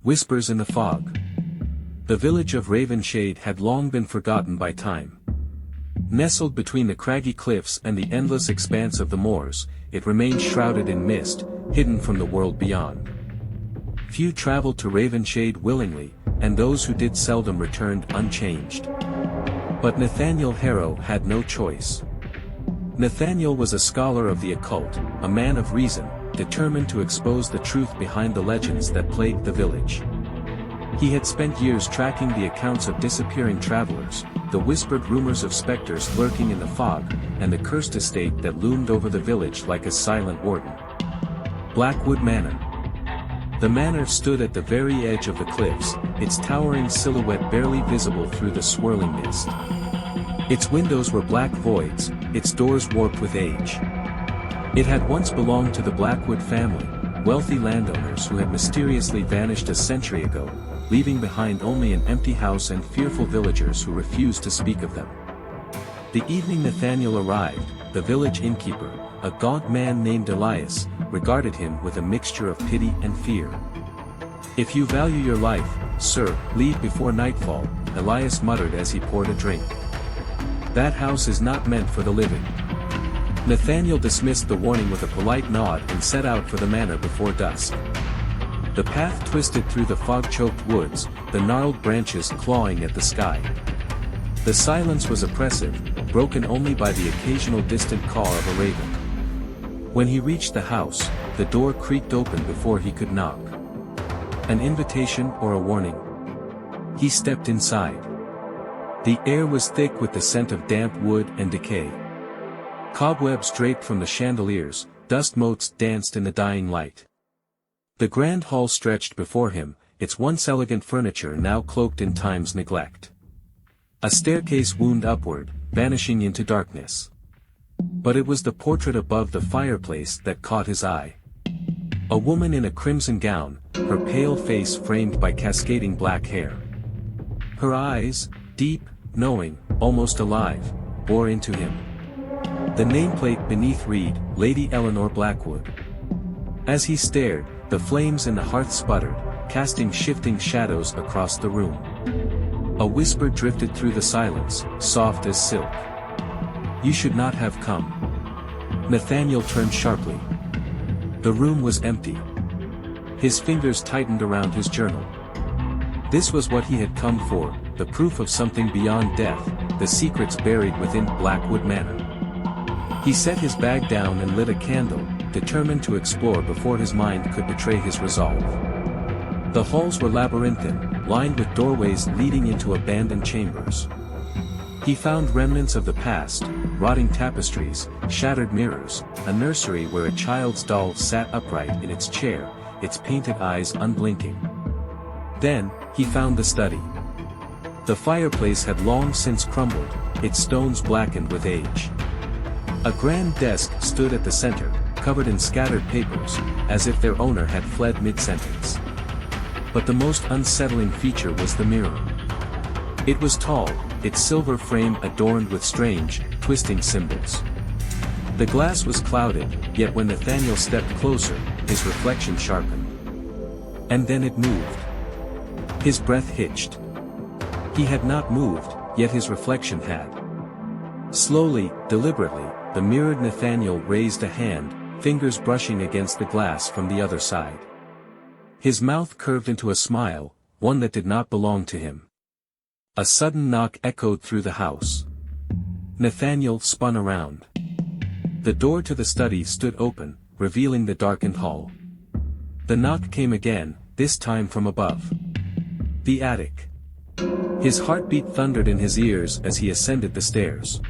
Whispers in the fog. The village of Ravenshade had long been forgotten by time. Nestled between the craggy cliffs and the endless expanse of the moors, it remained shrouded in mist, hidden from the world beyond. Few traveled to Ravenshade willingly, and those who did seldom returned unchanged. But Nathaniel Harrow had no choice. Nathaniel was a scholar of the occult, a man of reason, determined to expose the truth behind the legends that plagued the village. He had spent years tracking the accounts of disappearing travelers, the whispered rumors of specters lurking in the fog, and the cursed estate that loomed over the village like a silent warden. Blackwood Manor. The manor stood at the very edge of the cliffs, its towering silhouette barely visible through the swirling mist. Its windows were black voids, its doors warped with age. It had once belonged to the Blackwood family, wealthy landowners who had mysteriously vanished a century ago, leaving behind only an empty house and fearful villagers who refused to speak of them. The evening Nathaniel arrived, the village innkeeper, a gaunt man named Elias, regarded him with a mixture of pity and fear. "If you value your life, sir, leave before nightfall," Elias muttered as he poured a drink. "That house is not meant for the living." Nathaniel dismissed the warning with a polite nod and set out for the manor before dusk. The path twisted through the fog-choked woods, the gnarled branches clawing at the sky. The silence was oppressive, broken only by the occasional distant call of a raven. When he reached the house, the door creaked open before he could knock. An invitation or a warning? He stepped inside. The air was thick with the scent of damp wood and decay. Cobwebs draped from the chandeliers, dust motes danced in the dying light. The grand hall stretched before him, its once elegant furniture now cloaked in time's neglect. A staircase wound upward, vanishing into darkness. But it was the portrait above the fireplace that caught his eye. A woman in a crimson gown, her pale face framed by cascading black hair. Her eyes, deep, knowing, almost alive, bore into him. The nameplate beneath read, Lady Eleanor Blackwood. As he stared, the flames in the hearth sputtered, casting shifting shadows across the room. A whisper drifted through the silence, soft as silk. "You should not have come." Nathaniel turned sharply. The room was empty. His fingers tightened around his journal. This was what he had come for, the proof of something beyond death, the secrets buried within Blackwood Manor. He set his bag down and lit a candle, determined to explore before his mind could betray his resolve. The halls were labyrinthine, lined with doorways leading into abandoned chambers. He found remnants of the past, rotting tapestries, shattered mirrors, a nursery where a child's doll sat upright in its chair, its painted eyes unblinking. Then, he found the study. The fireplace had long since crumbled, its stones blackened with age. A grand desk stood at the center, covered in scattered papers, as if their owner had fled mid-sentence. But the most unsettling feature was the mirror. It was tall, its silver frame adorned with strange, twisting symbols. The glass was clouded, yet when Nathaniel stepped closer, his reflection sharpened. And then it moved. His breath hitched. He had not moved, yet his reflection had. Slowly, deliberately, the mirrored Nathaniel raised a hand, fingers brushing against the glass from the other side. His mouth curved into a smile, one that did not belong to him. A sudden knock echoed through the house. Nathaniel spun around. The door to the study stood open, revealing the darkened hall. The knock came again, this time from above. The attic. His heartbeat thundered in his ears as he ascended the stairs.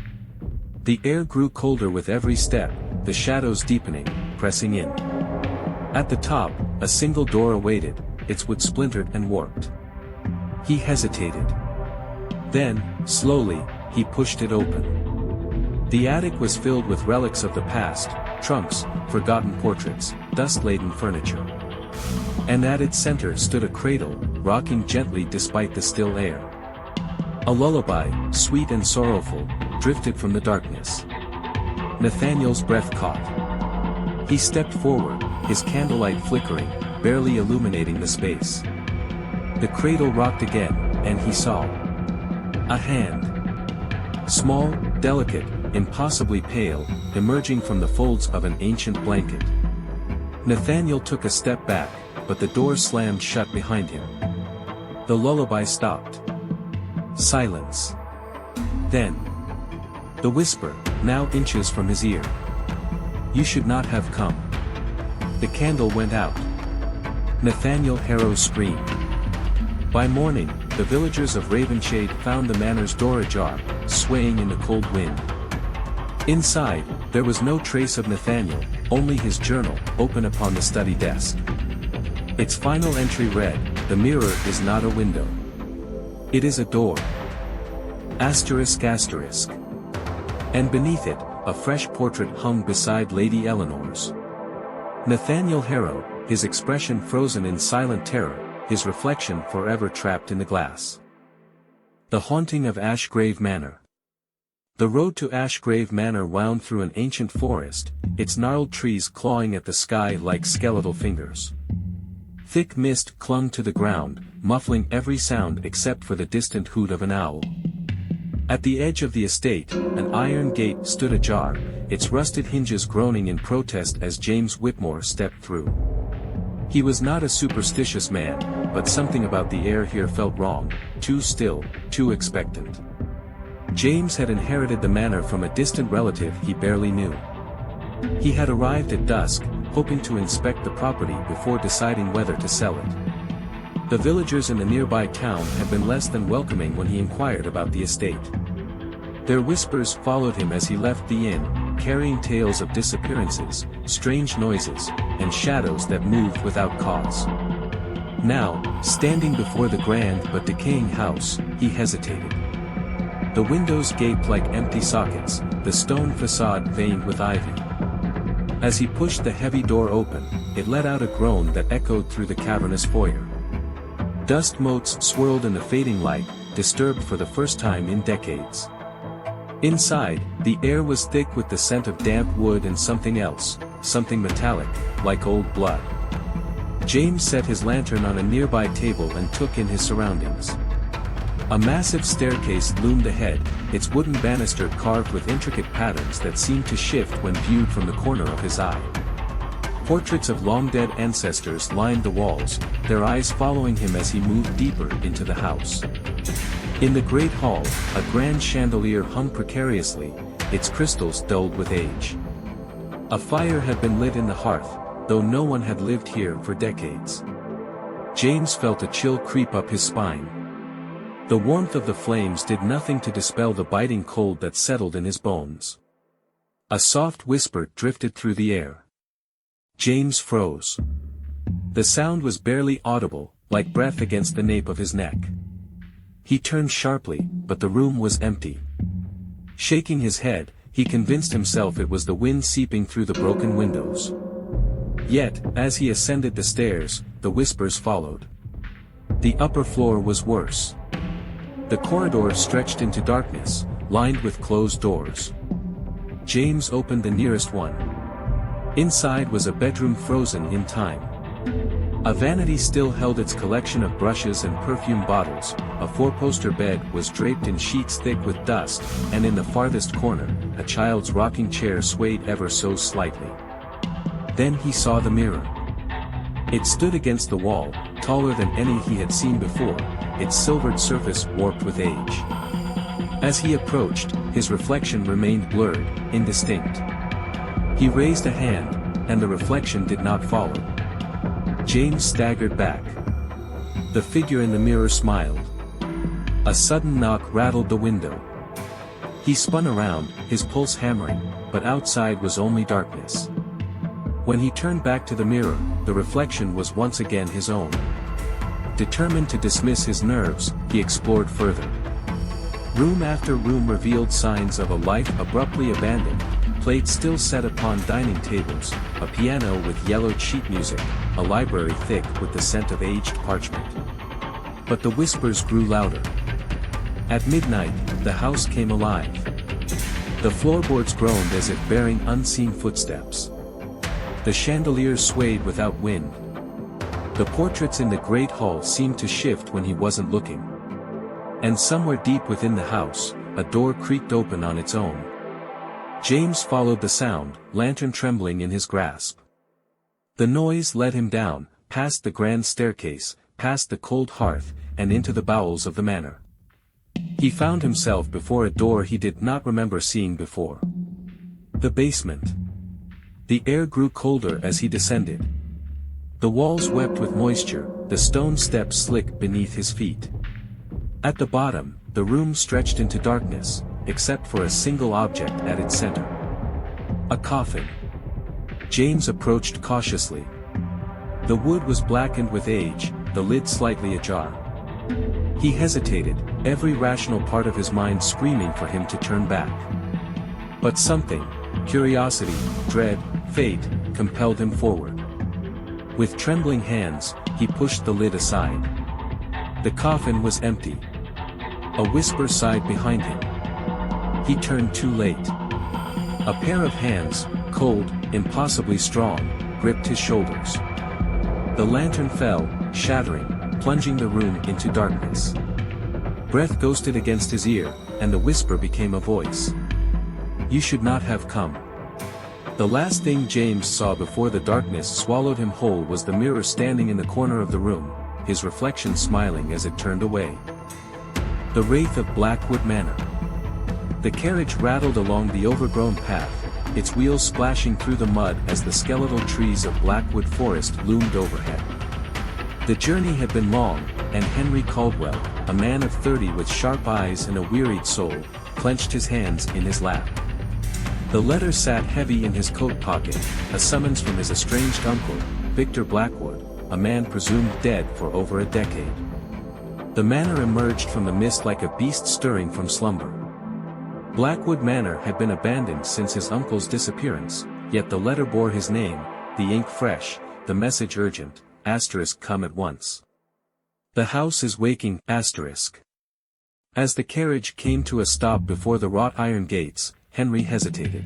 The air grew colder with every step, the shadows deepening, pressing in. At the top, a single door awaited, its wood splintered and warped. He hesitated. Then, slowly, he pushed it open. The attic was filled with relics of the past, trunks, forgotten portraits, dust-laden furniture. And at its center stood a cradle, rocking gently despite the still air. A lullaby, sweet and sorrowful, drifted from the darkness. Nathaniel's breath caught. He stepped forward, his candlelight flickering, barely illuminating the space. The cradle rocked again, and he saw a hand. Small, delicate, impossibly pale, emerging from the folds of an ancient blanket. Nathaniel took a step back, but the door slammed shut behind him. The lullaby stopped. Silence. Then, the whisper, now inches from his ear. "You should not have come." The candle went out. Nathaniel Harrow screamed. By morning, the villagers of Ravenshade found the manor's door ajar, swaying in the cold wind. Inside, there was no trace of Nathaniel, only his journal, open upon the study desk. Its final entry read, "The mirror is not a window. It is a door." Asterisk asterisk. And beneath it, a fresh portrait hung beside Lady Eleanor's. Nathaniel Harrow, his expression frozen in silent terror, his reflection forever trapped in the glass. The haunting of Ashgrave Manor. The road to Ashgrave Manor wound through an ancient forest, its gnarled trees clawing at the sky like skeletal fingers. Thick mist clung to the ground, muffling every sound except for the distant hoot of an owl. At the edge of the estate, an iron gate stood ajar, its rusted hinges groaning in protest as James Whitmore stepped through. He was not a superstitious man, but something about the air here felt wrong, too still, too expectant. James had inherited the manor from a distant relative he barely knew. He had arrived at dusk, hoping to inspect the property before deciding whether to sell it. The villagers in the nearby town had been less than welcoming when he inquired about the estate. Their whispers followed him as he left the inn, carrying tales of disappearances, strange noises, and shadows that moved without cause. Now, standing before the grand but decaying house, he hesitated. The windows gaped like empty sockets, the stone facade veined with ivy. As he pushed the heavy door open, it let out a groan that echoed through the cavernous foyer. Dust motes swirled in the fading light, disturbed for the first time in decades. Inside, the air was thick with the scent of damp wood and something else, something metallic, like old blood. James set his lantern on a nearby table and took in his surroundings. A massive staircase loomed ahead, its wooden banister carved with intricate patterns that seemed to shift when viewed from the corner of his eye. Portraits of long-dead ancestors lined the walls, their eyes following him as he moved deeper into the house. In the great hall, a grand chandelier hung precariously, its crystals dulled with age. A fire had been lit in the hearth, though no one had lived here for decades. James felt a chill creep up his spine. The warmth of the flames did nothing to dispel the biting cold that settled in his bones. A soft whisper drifted through the air. James froze. The sound was barely audible, like breath against the nape of his neck. He turned sharply, but the room was empty. Shaking his head, he convinced himself it was the wind seeping through the broken windows. Yet, as he ascended the stairs, the whispers followed. The upper floor was worse. The corridor stretched into darkness, lined with closed doors. James opened the nearest one. Inside was a bedroom frozen in time. A vanity still held its collection of brushes and perfume bottles, a four-poster bed was draped in sheets thick with dust, and in the farthest corner, a child's rocking chair swayed ever so slightly. Then he saw the mirror. It stood against the wall, taller than any he had seen before, its silvered surface warped with age. As he approached, his reflection remained blurred, indistinct. He raised a hand, and the reflection did not follow. James staggered back. The figure in the mirror smiled. A sudden knock rattled the window. He spun around, his pulse hammering, but outside was only darkness. When he turned back to the mirror, the reflection was once again his own. Determined to dismiss his nerves, he explored further. Room after room revealed signs of a life abruptly abandoned, plates still set upon dining tables, a piano with yellowed sheet music, a library thick with the scent of aged parchment. But the whispers grew louder. At midnight, the house came alive. The floorboards groaned as if bearing unseen footsteps. The chandeliers swayed without wind. The portraits in the great hall seemed to shift when he wasn't looking. And somewhere deep within the house, a door creaked open on its own. James followed the sound, lantern trembling in his grasp. The noise led him down, past the grand staircase, past the cold hearth, and into the bowels of the manor. He found himself before a door he did not remember seeing before. The basement. The air grew colder as he descended. The walls wept with moisture, the stone steps slick beneath his feet. At the bottom, the room stretched into darkness, except for a single object at its center. A coffin. James approached cautiously. The wood was blackened with age, the lid slightly ajar. He hesitated, every rational part of his mind screaming for him to turn back. But something, curiosity, dread, fate, compelled him forward. With trembling hands, he pushed the lid aside. The coffin was empty. A whisper sighed behind him. He turned too late. A pair of hands, cold, impossibly strong, gripped his shoulders. The lantern fell, shattering, plunging the room into darkness. Breath ghosted against his ear, and the whisper became a voice. "You should not have come." The last thing James saw before the darkness swallowed him whole was the mirror standing in the corner of the room, his reflection smiling as it turned away. The Wraith of Blackwood Manor. The carriage rattled along the overgrown path, its wheels splashing through the mud as the skeletal trees of Blackwood Forest loomed overhead. The journey had been long, and Henry Caldwell, a man of 30 with sharp eyes and a wearied soul, clenched his hands in his lap. The letter sat heavy in his coat pocket, a summons from his estranged uncle, Victor Blackwood, a man presumed dead for over a decade. The manor emerged from the mist like a beast stirring from slumber. Blackwood Manor had been abandoned since his uncle's disappearance, yet the letter bore his name, the ink fresh, the message urgent, * come at once. The house is waking, *. As the carriage came to a stop before the wrought iron gates, Henry hesitated.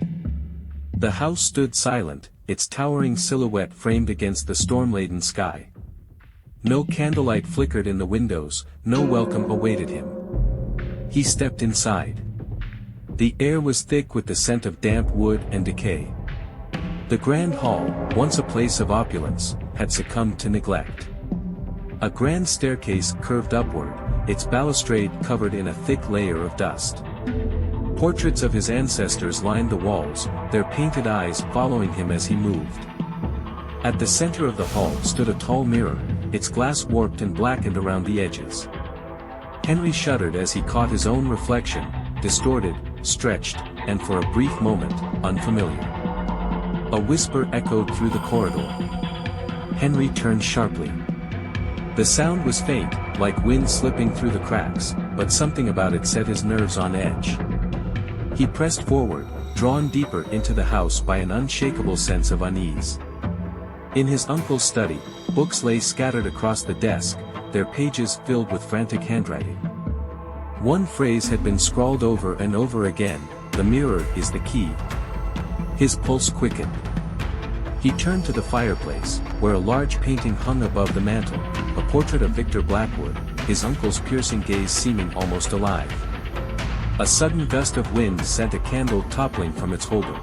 The house stood silent, its towering silhouette framed against the storm-laden sky. No candlelight flickered in the windows, no welcome awaited him. He stepped inside. The air was thick with the scent of damp wood and decay. The grand hall, once a place of opulence, had succumbed to neglect. A grand staircase curved upward, its balustrade covered in a thick layer of dust. Portraits of his ancestors lined the walls, their painted eyes following him as he moved. At the center of the hall stood a tall mirror, its glass warped and blackened around the edges. Henry shuddered as he caught his own reflection, distorted, stretched, and for a brief moment, unfamiliar. A whisper echoed through the corridor. Henry turned sharply. The sound was faint, like wind slipping through the cracks, but something about it set his nerves on edge. He pressed forward, drawn deeper into the house by an unshakable sense of unease. In his uncle's study, books lay scattered across the desk, their pages filled with frantic handwriting. One phrase had been scrawled over and over again, "The mirror is the key." His pulse quickened. He turned to the fireplace, where a large painting hung above the mantel, a portrait of Victor Blackwood, his uncle's piercing gaze seeming almost alive. A sudden gust of wind sent a candle toppling from its holder.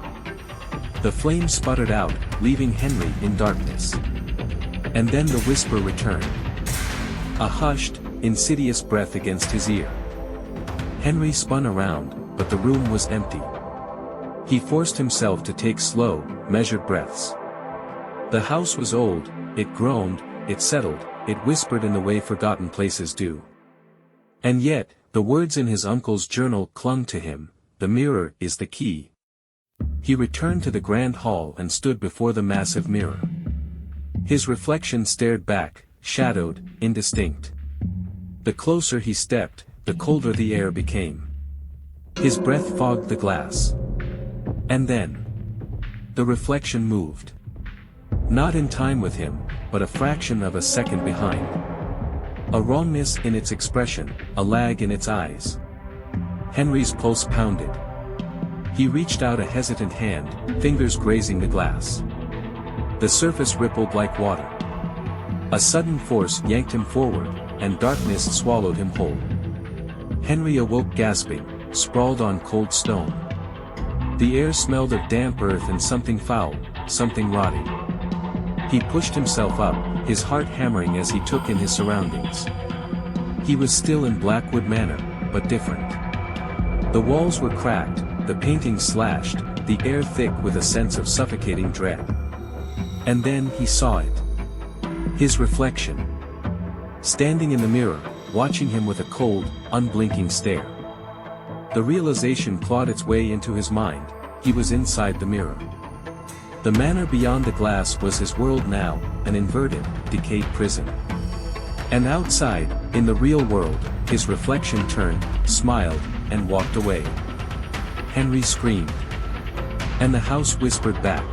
The flame sputtered out, leaving Henry in darkness. And then the whisper returned. A hushed, insidious breath against his ear. Henry spun around, but the room was empty. He forced himself to take slow, measured breaths. The house was old, it groaned, it settled, it whispered in the way forgotten places do. And yet, the words in his uncle's journal clung to him, "The mirror is the key." He returned to the grand hall and stood before the massive mirror. His reflection stared back, shadowed, indistinct. The closer he stepped, the colder the air became. His breath fogged the glass. And then, the reflection moved. Not in time with him, but a fraction of a second behind. A wrongness in its expression, a lag in its eyes. Henry's pulse pounded. He reached out a hesitant hand, fingers grazing the glass. The surface rippled like water. A sudden force yanked him forward, and darkness swallowed him whole. Henry awoke gasping, sprawled on cold stone. The air smelled of damp earth and something foul, something rotting. He pushed himself up, his heart hammering as he took in his surroundings. He was still in Blackwood Manor, but different. The walls were cracked, the paintings slashed, the air thick with a sense of suffocating dread. And then he saw it. His reflection. Standing in the mirror, watching him with a cold, unblinking stare. The realization clawed its way into his mind: he was inside the mirror. The manor beyond the glass was his world now, an inverted, decayed prison. And outside, in the real world, his reflection turned, smiled, and walked away. Henry screamed. And the house whispered back.